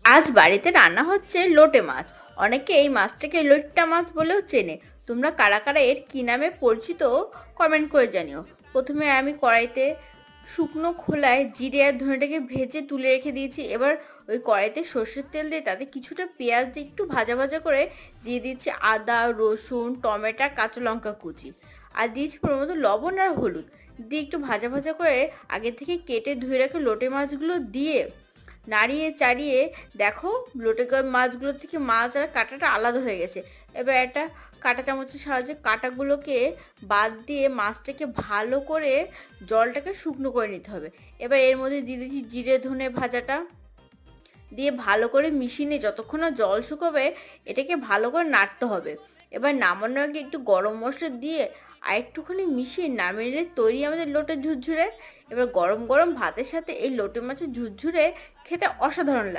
আজ বাড়িতে রান্না হচ্ছে লোটে মাছ। অনেকে এই মাছটাকে লোট্টা মাছ বলেও চেনে। তোমরা কারা কারা এর কি নামে পরিচিত কমেন্ট করে জানিও। প্রথমে আমি কড়াইতে শুকনো খোলায় জিরে আর ধনেটাকে ভেজে তুলে রেখে দিয়েছি। এবার ওই কড়াইতে সর্ষের তেল দিয়ে তাতে কিছুটা পেঁয়াজ দিয়ে একটু ভাজা ভাজা করে দিয়ে দিচ্ছি আদা, রসুন, টমেটো, কাঁচা লঙ্কা কুচি। আর দিয়েছি প্রথমত লবণ আর হলুদ দিয়ে একটু ভাজা ভাজা করে আগে থেকে কেটে ধুয়ে রাখে লোটে মাছগুলো দিয়ে নাড়িয়ে চাড়িয়ে দেখো লোটে মাছগুলোর থেকে মাছ আর কাঁটাটা আলাদা হয়ে গেছে। এবার একটা কাঁটা চামচের সাহায্যে কাঁটাগুলোকে বাদ দিয়ে মাছটাকে ভালো করে জলটাকে শুকনো করে নিতে হবে। এবার এর মধ্যে দিয়ে দিচ্ছি জিরে ধনে ভাজাটা দিয়ে ভালো করে মিশিয়ে নিয়ে যতক্ষণ না জল শুকোবে এটাকে ভালো করে নাড়তে হবে। এবার নামানোর আগে একটু গরম মশলা দিয়ে আর একটুখানি মিশিয়ে নামিয়ে নিলে তৈরি আমাদের লোটে ঝুরঝুরে। এবার গরম গরম ভাতের সাথে এই লোটে মাছের ঝুরঝুরে খেতে অসাধারণ লাগে।